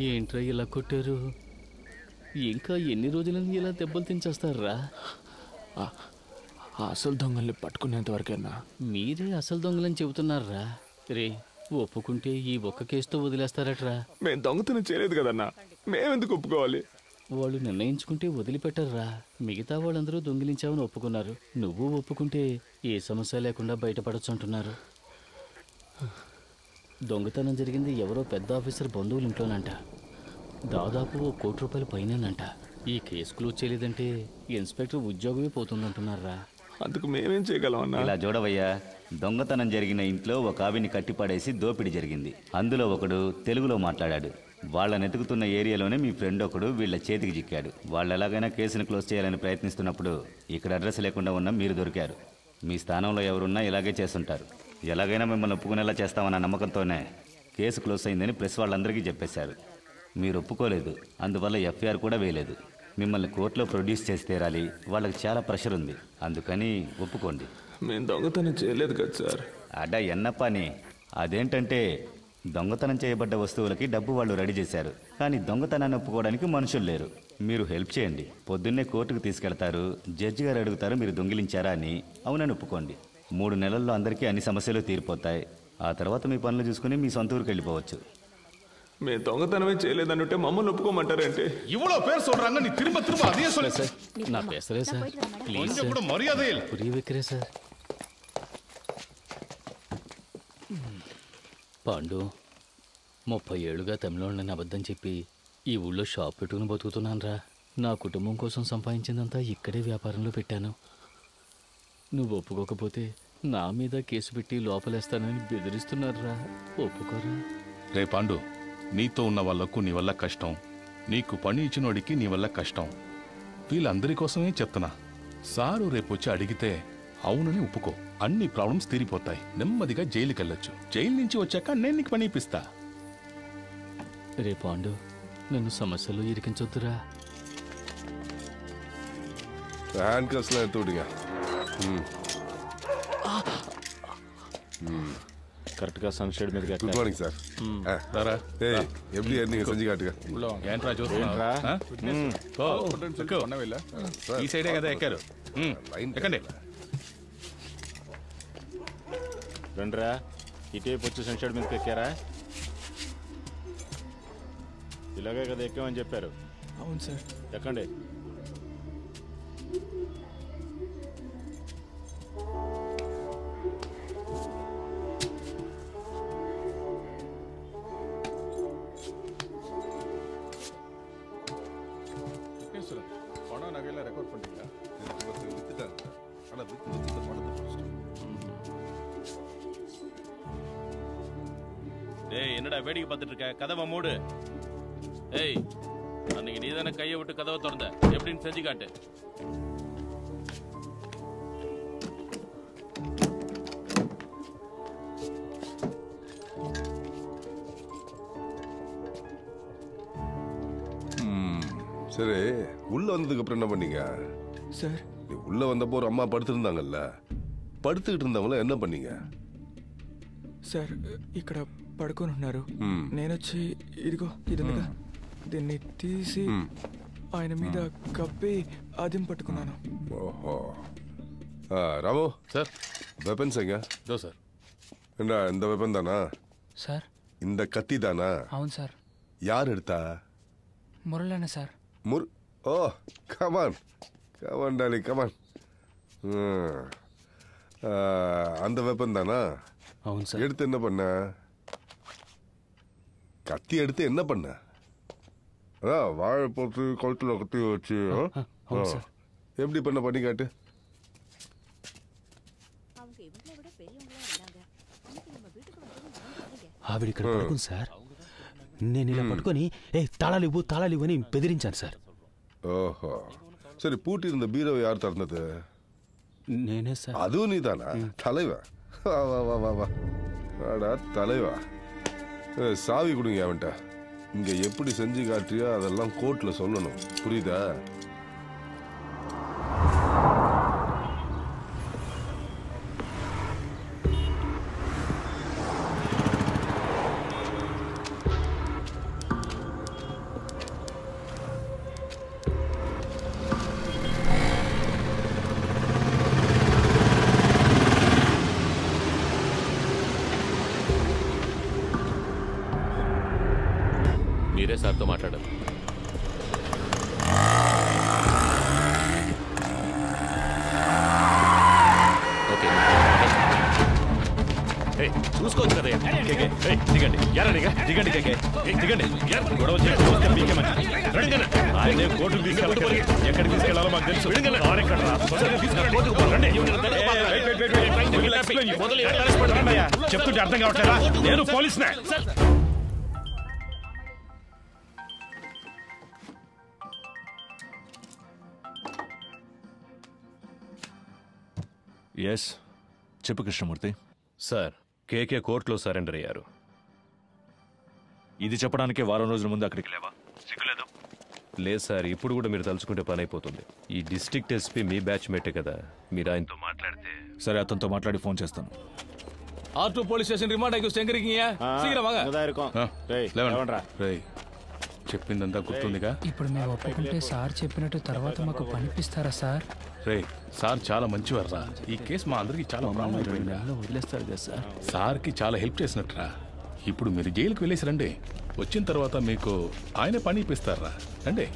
ఏంట్రా ఇలా కొట్టారు? ఇంకా ఎన్ని రోజులని ఇలా దెబ్బలు తించేస్తారా? అసలు దొంగల్ని పట్టుకునేంత వరకేనా? మీరే అసలు దొంగలని చెబుతున్నారా? రే, ఒప్పుకుంటే ఈ ఒక్క కేసుతో వదిలేస్తారట్రా? మేము దొంగతనం చేయలేదు కదన్నా, మేమెందుకు ఒప్పుకోవాలి? వాళ్ళు నిర్ణయించుకుంటే వదిలిపెట్టర్రా. మిగతా వాళ్ళందరూ దొంగిలించామని ఒప్పుకున్నారు. నువ్వు ఒప్పుకుంటే ఏ సమస్య లేకుండా బయటపడచ్చు అంటున్నారు. దొంగతనం జరిగింది ఎవరో పెద్ద ఆఫీసర్ బంధువుల ఇంట్లోనంట. దాదాపు ₹1 కోటి పైనేనంట. ఈ కేసు క్లోజ్ చేయలేదంటే ఇన్స్పెక్టర్ ఉద్యోగమే పోతుందంటున్నారా? అందుకు మేమేం చేయగలం అన్నా? ఇలా చూడవయ్యా, దొంగతనం జరిగిన ఇంట్లో ఒక ఆవిని కట్టిపడేసి దోపిడీ జరిగింది. అందులో ఒకడు తెలుగులో మాట్లాడాడు. వాళ్ళని ఎతుకుతున్న ఏరియాలోనే మీ ఫ్రెండ్ ఒకడు వీళ్ళ చేతికి చిక్కాడు. వాళ్ళు ఎలాగైనా కేసును క్లోజ్ చేయాలని ప్రయత్నిస్తున్నప్పుడు ఇక్కడ అడ్రస్ లేకుండా ఉన్న మీరు దొరికారు. మీ స్థానంలో ఎవరున్నా ఇలాగే చేస్తుంటారు. ఎలాగైనా మిమ్మల్ని ఒప్పుకునేలా చేస్తామన్న నమ్మకంతోనే కేసు క్లోజ్ అయిందని ప్రెస్ వాళ్ళందరికీ చెప్పేశారు. మీరు ఒప్పుకోలేదు, అందువల్ల ఎఫ్ఐఆర్ కూడా వేయలేదు. మిమ్మల్ని కోర్టులో ప్రొడ్యూస్ చేసి తీరాలి. వాళ్ళకి చాలా ప్రెషర్ ఉంది, అందుకని ఒప్పుకోండి. మేము దొంగతనం చేయలేదు కదా సార్. అడ్డ ఎన్నప్పని. అదేంటంటే దొంగతనం చేయబడ్డ వస్తువులకి డబ్బు వాళ్ళు రెడీ చేశారు, కానీ దొంగతనాన్ని ఒప్పుకోవడానికి మనుషులు లేరు. మీరు హెల్ప్ చేయండి. పొద్దున్నే కోర్టుకు తీసుకెళ్తారు. జడ్జి గారు అడుగుతారు మీరు దొంగిలించారా అని. అవునని ఒప్పుకోండి. 3 నెలల్లో అందరికీ అన్ని సమస్యలు తీరిపోతాయి. ఆ తర్వాత మీ పనులు చూసుకుని మీ సొంత ఊరికి వెళ్ళిపోవచ్చు. మేము దొంగతనమే చేయలేదనుంటే మమ్మల్ని ఒప్పుకోమంటారంటే? இவ்வளவு பேர் சொல்றாங்க, நீ திரும்ப திரும்ப அதையே சொல்லு. సార్, నా పేసరే సార్, ప్లీజ్ கொஞ்சம் கூட மரியாதை இல்ல. పురి విక్రే సార్. పాండు, 30 ఏళ్ళుగా తమిళోళ్ళని అబద్ధం చెప్పి ఈ ఊళ్ళో షాప్ పెట్టుకుని బతుకుతున్నాను రా. నా కుటుంబం కోసం సంపాదించిందంతా ఇక్కడే వ్యాపారంలో పెట్టాను. నువ్వు ఒప్పుకోకపోతే నా మీద కేసు పెట్టి లోపలేస్తానని బెదిరిస్తున్నారా? ఒప్పుకోరా? రే పాండు, నీతో ఉన్న వాళ్లకు నీ వల్ల కష్టం, నీకు పని ఇచ్చినోడికి నీ వల్ల కష్టం. వీళ్ళందరి కోసమే చెప్తున్నా. సారు రేపొచ్చి అడిగితే అవునని ఒప్పుకో. అన్ని ప్రాబ్లమ్స్ తీరిపోతాయి. నెమ్మదిగా జైలుకి వెళ్ళొచ్చు. జైలు నుంచి వచ్చాక నేను నీకు పని ఇప్పిస్తా. రే పాండు, నన్ను సమస్యలో ఇరికించొద్దురా. కరెక్ట్గా సన్షేడ్ మీద. Good morning sir. எப்படி நீங்க செஞ்சு காட்டுங்க. ఏంట్రా చూస్తున్నారా? ఈ సైడే కదా ఎక్కారు. ఎక్కండి. రండిరా, ఇటేపు వచ్చి సన్షేడ్ మీదకి ఎక్కారా? ఇలాగే కదా ఎక్కామని చెప్పారు. అవును సార్. ఎక్కండి. பணம் நகையெல்லாம் ரெக்கார்ட் பண்ணிட்டீங்களா? வித்துட்டாங்க. ஆனா வித்து பணத்தை பிடிச்சிட்டோம். டேய், என்னடா வேடிக்கை பார்த்துட்டு இருக்க? கதவை மூடு. ஏய், அன்னைக்கு நீ தானே கையை விட்டு கதவை திறந்த. எப்படின்னு செஞ்சு காட்டு. சரி, உள்ள வந்ததுக்கு அப்புறம் என்ன பண்ணீங்க சார்? நீ உள்ள வந்தப்போ ஒரு அம்மா படுத்திருந்தாங்கல்ல, పడుతుகிட்டு இருந்தவங்கள என்ன பண்ணீங்க? సార్, ఇక్కడ పడుకొని ఉన్నారు. నేనొచ్చి ఇదిగో ఇదిగా దీన్ని తీసి ఆయన మీద కప్పి అదిం పట్టుకున్నాను. ఓహో. రాము సార్, వెపన్స్ எங்க? దో సార్. என்ன இந்த வெப்பன் தானா సార్? இந்த கத்தி தானா? అవును సార్. யார் எடுத்தா? మురళన్న సార్. ఓ, కమాన్ కమాన్ డాలి కమాన్. அந்த வெப்பன் தானா? అవును సార్. எடுத்து என்ன பண்ண? கத்தி எடுத்து என்ன பண்ண? வாழை போட்டு கழுத்துல கத்தி வச்சு எப்படி பண்ணி காட்டு. ఆవిడ ఇక్కడ పడుకుంది సార్. నేను ఇలా పట్టుకొని తాళాలివ్వు అని బెదిరించాను సార్. ఓహో, సరే. పూటి இருந்த பீரோவை யார் திறந்தது? నేనే సార్. அதுவும் நீ தானா? தலைவா, வா வா வா வா வா வாடா தலைவா. சாவி கொடுங்க அவன்கிட்ட. இங்க எப்படி செஞ்சு காட்டுறியோ அதெல்லாம் கோர்ட்ல சொல்லணும், புரியுதா? మీరే సార్తో మాట్లాడాలి. ఓకే చూసుకోవచ్చు కదా. దిగండి దిగండి కేకే దిగండి. గొడవ ఆయన కోర్టుకు తీసుకెళ్ళాలి. ఎక్కడికి తీసుకెళ్లాలో మాకు తెలుసు. చెప్తుంటే అర్థం కావట్లేదా? నేను పోలీసునే. ఎస్ చెప్పు కృష్ణమూర్తి. సార్, కేకే కోర్టులో సరెండర్ అయ్యారు. ఇది చెప్పడానికే వారం రోజుల ముందు అక్కడికి లేవా? సిగ్గులేదు? లేదు సార్, ఇప్పుడు కూడా మీరు తలుచుకుంటే పని అయిపోతుంది. ఈ డిస్ట్రిక్ట్ ఎస్పీ మీ బ్యాచ్ మేటే కదా, మీరు ఆయనతో మాట్లాడితే. సరే, అతనితో మాట్లాడి ఫోన్ చేస్తాను. R2 போலீஸ் ஸ்டேஷன் ரிமாண்ட் ஆகி ஸ்டெங்கரிக்கீங்க. சீக்கிரம் வாங்க. இங்கதான் இருக்கோம். లేవండ్రా. చెప్పిందంతా గుర్తుందిగా? ఇప్పుడు మేము ఒప్పుకుంటే సార్ చెప్పినట్టు తర్వాత మాకు పనిపిస్తారా సార్? రే, సార్ చాలా మంచివారా. ఈ కేసు మా అందరికి చాలా వదిలేస్తారు కదా సార్. సార్కి చాలా హెల్ప్ చేసినట్టురా. ఇప్పుడు మీరు జైలుకి వెళ్ళేసి రండి. వచ్చిన తర్వాత మీకు ఆయన పని ఇప్పిస్తారా. రండి.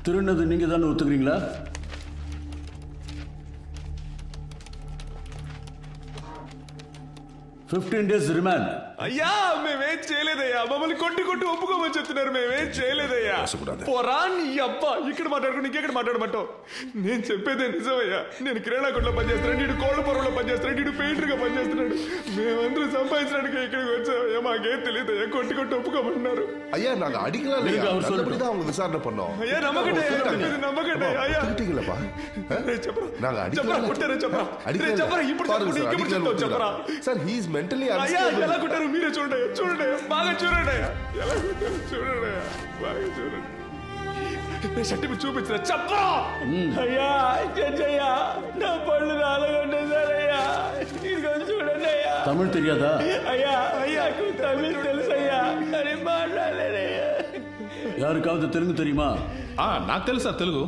திருநது நீங்க தானே ஒத்துக்கிறீங்களா? $15 days రిమాండ్. అయ్యా మేమేం చేయలేదయ్యా. మమ్మల్ని కొట్టి ఒప్పుకోమని చెప్తున్నారు. మేమేం చేయలేదయ్యా. పోరా నీ అబ్బా. ఇక్కడ మాట్లాడుకుని ఇంకెక్కడ మాట్లాడమంటావు? నేను చెప్పేదే నిజమయ్యా. నేను కిరాణా కొట్లో పనిచేస్తున్నాను, నీడు కోళ్ళ పొరలో పనిచేస్తున్నాడు, నీడు పెయింటర్ గా పనిచేస్తున్నాడు. మేమందరూ సంపాదించడానికి ఇక్కడికి వచ్చామయ్యా. మాకేం తెలియదయ్యా. కొట్టి కొట్టుకున్నారు. ஐயா நாங்க அடிக்கலாம் நல்லபடிதான் அவங்க விசாரணை பண்ணோம். ஐயா நம்பகட்டே ஐயா அடிக்கலப்பா. நாங்க அடிக்கலாம் கொட்டறே చెప్పరా ఇప్పుడు చెప్పరా సార్ హి ఇస్ మెంటల్లీ అయ్యా ఎలా కొట్టారు మీరే చూడండి బాగా చూడండి. ఎలా కొట్టారు చూడండి బాగా చూడండి. షట్టి చూపించరా చెప్పరా. అయ్యా జడ్జయ్యా నా పళ్ళు నాలుగుండేసారయ్యా. ఇదిగో చూడండి అయ్యా. తమిళ్ తెలియదా? అయ్యా అయ్యాకు తమిళ్ తెలుసయ్యా కానీ మాట్లాడలేదయ్యా. யாருக்காவது தெலுங்கு தெரியுமா? నాకు తెలుసా తెలుగు.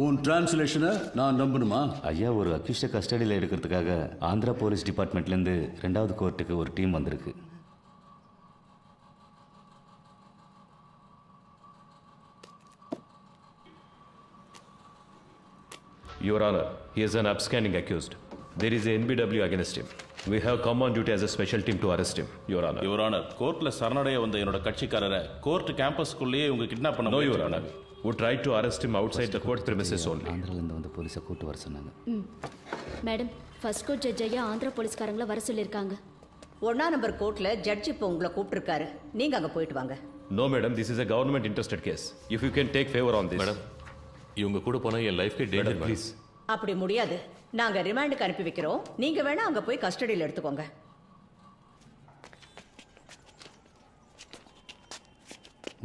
உன் டிரான்ஸ்லேஷனை நான் நம்பணுமா? ஐயா, ஒரு அக்யூஸ்ட கஸ்டடியில் எடுக்கிறதுக்காக ஆந்திரா போலீஸ் டிபார்ட்மெண்ட்லேருந்து 2வது கோர்ட்டுக்கு ஒரு டீம் வந்திருக்கு. Your Honor, he is an upstanding accused. There is a NBW against him. We have come on duty as a special team to arrest him, Your Honor. Your Honor, கோர்ட்ல சரணடைய வந்த என்னோட கட்சிக்காரரை court கேம்பஸ்க்குள்ளேயே இவங்க kidnap பண்ண. No, Your Honor. We tried to arrest him outside the court premises only. ஆந்திராலேருந்து வந்து போலீஸை கூட்டு வர சொன்னாங்க. மேடம், ஃபர்ஸ்ட் கோர்ட் ஜட்ஜ் ஐயா ஆந்திரா போலீஸ்காரங்களை வர சொல்லியிருக்காங்க. 1ஆம் நம்பர் கோர்ட்ல ஜட்ஜ் இப்போ உங்களை கூப்பிட்டுருக்காரு. நீங்க அங்க போயிட்டு வாங்க. No, madam, this is a government interested case. If you can take favor on this. Madam, இவங்க கூட போனா என் லைஃப்க்கு டேஞ்சர் ப்ளீஸ். அப்படி முடியாது. நாங்க ரிமாண்டுக்கு அனுப்பி வைக்கிறோம். நீங்க வேணா அங்க போய் கஸ்டடியில் எடுத்துக்கோங்க.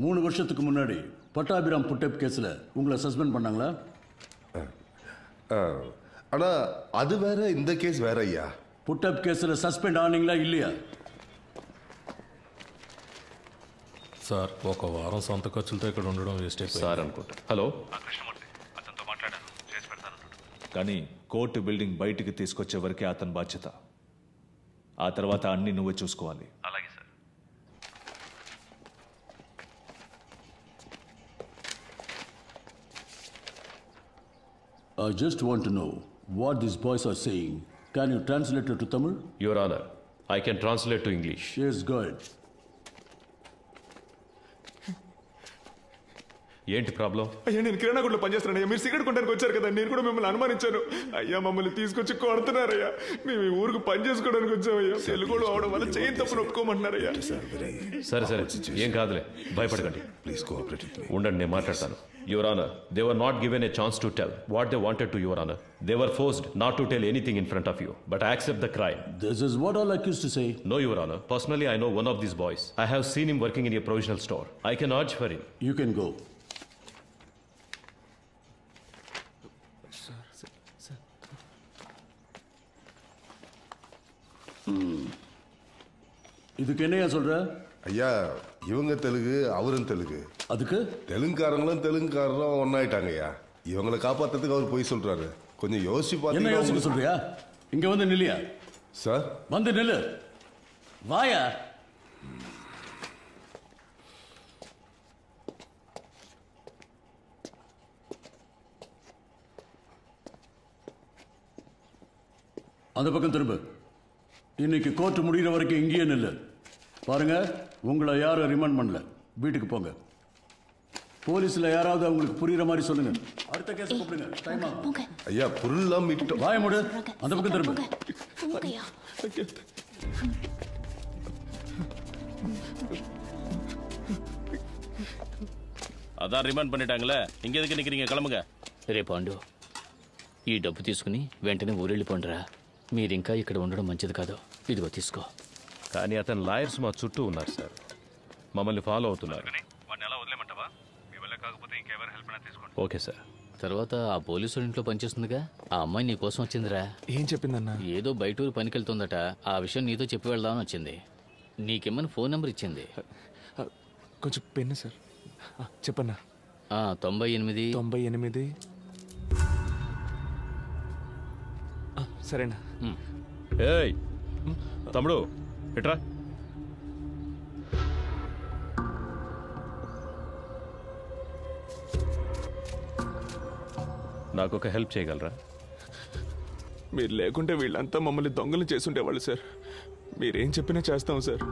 3 வருஷத்துக்கு முன்னாடி பட்டாபிராம் புட்டப் கேஸ்ல உங்களை சஸ்பெண்ட் பண்ணாங்களா? ஆனா அது வேற, இந்த கேஸ் வேற ஐயா. புட்டப் கேஸ்ல సస్పెండ్ ఆనీங்களா இல்லையா? సార్, ఒక వారం సొంత ఖర్చులతో ఇక్కడ ఉండడం వేస్ట్ అయిపోయింది సార్ అనుకుంటా. హలో కృష్ణమూర్తి, అతనితో మాట్లాడాను, చేసి పెడతాను. కానీ కోర్టు బిల్డింగ్ బయటికి తీసుకొచ్చే వరకే అతని బాధ్యత. ఆ తర్వాత అన్ని నువ్వే చూసుకోవాలి. అలాగే sir. I just want to know what these boys are saying. Can you translate it to Tamil? Your Honor, I can translate to English. Yes, go ahead. ఏంటి ప్రాబ్లం? అయ్యా, నేను కిరాణా కొట్లో పనిచేస్తున్నాను. మీరు సిగరెట్ కొనడానికి వచ్చారు కదా, నేను కూడా మిమ్మల్ని అనుమానించాను. అయ్యా, మమ్మల్ని తీసుకొచ్చి కొడుతున్నారయ్యా. మేము ఈ ఊరికి పని చేసుకోవడానికి వచ్చామయ్యా. తెలుగులో అవడం వల్ల చేయి తప్పును ఒప్పుకోమంటున్నారయ్యా. సరే సరే, ఏం కాదులే, భయపడకండి. Please cooperate with me. ఉండండి, నేను మాట్లాడతాను. Your Honor, they were not given a chance to tell what they wanted to, Your Honor. They were forced not to tell anything in front of you, but I accept the crime. This is what all accused to say. No, Your Honor. Personally, I know one of these boys. I have seen him working in a provisional store. I can urge for him. You can go. இதுக்கு என்னையா சொல்ற? ஐயா இவங்க தெலுங்கு அவரும் தெலுங்கு. அதுக்கு தெலுங்குக்காரங்களும் தெலுங்குக்காரரும் ஒன்னாயிட்டாங்க ஐயா. இவங்களை காப்பாத்துறதுக்கு அவர் போய் சொல்றாரு. கொஞ்சம் யோசிச்சு என்ன யோசிக்க பார்த்து சொல்றியா? இங்க வந்து நில்லியா சார். வந்து நில்லு. வாயா. அந்த பக்கம் திரும்ப. இன்னைக்கு கோர்ட் முடிகிற வரைக்கும் இங்கேயே நில்லு. பாருங்க, உங்களை யாரும் ரிமாண்ட் பண்ணல. வீட்டுக்கு போங்க. போலீஸ்ல யாராவது அவங்களுக்கு புரியுற மாதிரி சொல்லுங்க. அடுத்த கேஸ் கூப்பிடுங்க. டைம் ஆகும். ஐயா பொருள்லாம் மீட்டோம். வாய மூடு. அந்த பக்கம் திரும்ப. అదా రిమాండ్ பண்ணிட்டாங்களே, இங்க எதுக்கு நிக்கிறீங்க? கிளம்புங்க. రే పాండు, ఈ డబ్బు తీసుకుని వెంటనే ఊరెళ్ళిపోండిరా. మీరింకా ఇక్కడ ఉండడం మంచిది కాదు. ఇదిగో తీసుకో. కానీ అతని లాయర్స్ మా చుట్టూ ఉన్నారు సార్, మమ్మల్ని ఫాలో అవుతున్నారు. Okay sir. తర్వాత ఆ పోలీసు ఇంట్లో పనిచేస్తుందిగా, ఆ అమ్మాయి నీ కోసం వచ్చిందిరా. ఏం చెప్పిందన్నా? ఏదో బయట ఊరు పనికెళ్తుందట. ఆ విషయం నీతో చెప్పి వెళ్దామని వచ్చింది. నీకేమని ఫోన్ నెంబర్ ఇచ్చింది. కొంచెం పెన్ను సార్. చెప్పన్నా. 98 సరేనా? ఏయ్ తమ్ముడు ఎట్రా. నాకు ఒక హెల్ప్ చేయగలరా? మీరు లేకుంటే వీళ్ళంతా మమ్మల్ని దొంగలు చేసుండేవాళ్ళు సార్. మీరేం చెప్పినా చేస్తాం సార్.